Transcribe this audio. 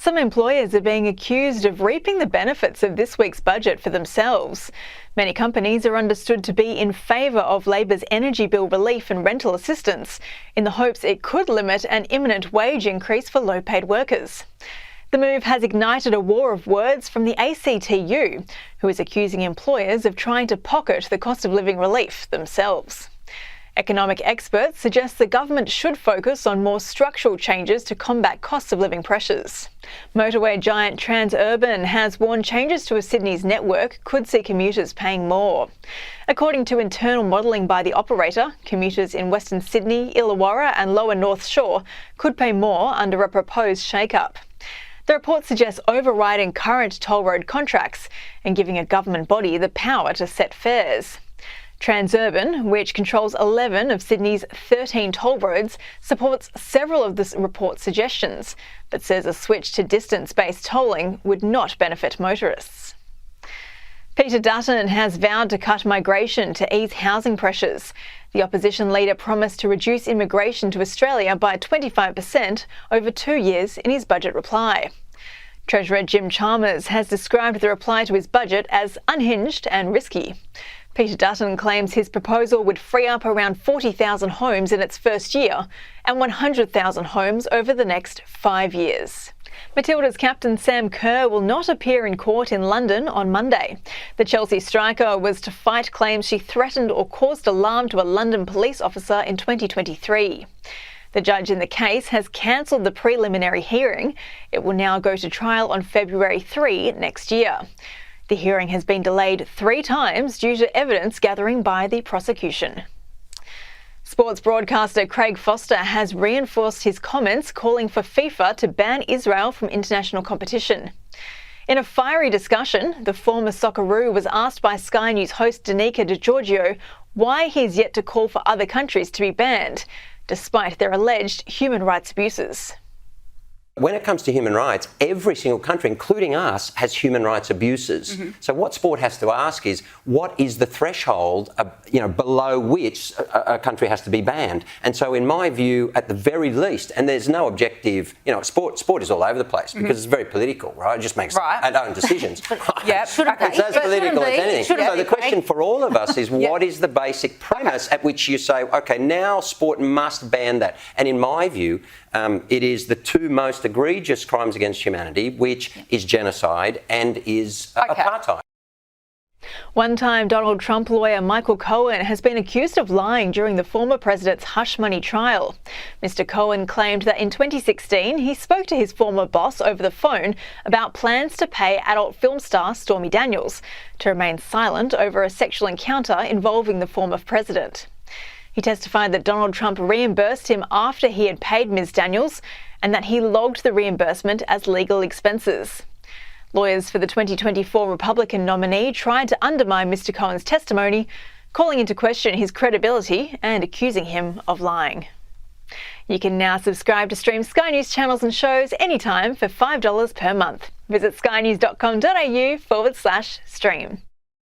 Some employers are being accused of reaping the benefits of this week's budget for themselves. Many companies are understood to be in favour of Labor's energy bill relief and rental assistance, in the hopes it could limit an imminent wage increase for low-paid workers. The move has ignited a war of words from the ACTU, who is accusing employers of trying to pocket the cost of living relief themselves. Economic experts suggest the government should focus on more structural changes to combat cost of living pressures. Motorway giant Transurban has warned changes to Sydney's network could see commuters paying more. According to internal modelling by the operator, commuters in Western Sydney, Illawarra and Lower North Shore could pay more under a proposed shake-up. The report suggests overriding current toll road contracts and giving a government body the power to set fares. Transurban, which controls 11 of Sydney's 13 toll roads, supports several of the report's suggestions, but says a switch to distance-based tolling would not benefit motorists. Peter Dutton has vowed to cut migration to ease housing pressures. The opposition leader promised to reduce immigration to Australia by 25% over 2 years in his budget reply. Treasurer Jim Chalmers has described the reply to his budget as unhinged and risky. Peter Dutton claims his proposal would free up around 40,000 homes in its first year and 100,000 homes over the next 5 years. Matilda's captain Sam Kerr will not appear in court in London on Monday. The Chelsea striker was to fight claims she threatened or caused alarm to a London police officer in 2023. The judge in the case has cancelled the preliminary hearing. It will now go to trial on February 3 next year. The hearing has been delayed 3 times due to evidence gathering by the prosecution. Sports broadcaster Craig Foster has reinforced his comments calling for FIFA to ban Israel from international competition. In a fiery discussion, the former Socceroo was asked by Sky News host Danica DiGiorgio why he's yet to call for other countries to be banned, despite their alleged human rights abuses. When it comes to human rights, every single country, including us, has human rights abuses. So what sport has to ask is, what is the threshold, below which a country has to be banned? And so, in my view, at the very least, and there's no objective, sport is all over the place because it's very political, right? It just makes own decisions. Shouldn't be. It's as political as anything. So the question for all of us is, what is the basic premise at which you say, okay, now sport must ban that? And in my view, it is the 2 most egregious crimes against humanity, which is genocide and is apartheid. One-time Donald Trump lawyer Michael Cohen has been accused of lying during the former president's hush money trial. Mr. Cohen claimed that in 2016 he spoke to his former boss over the phone about plans to pay adult film star Stormy Daniels to remain silent over a sexual encounter involving the former president. He testified that Donald Trump reimbursed him after he had paid Ms. Daniels and that he logged the reimbursement as legal expenses. Lawyers for the 2024 Republican nominee tried to undermine Mr. Cohen's testimony, calling into question his credibility and accusing him of lying. You can now subscribe to stream Sky News channels and shows anytime for $5 per month. Visit skynews.com.au/stream.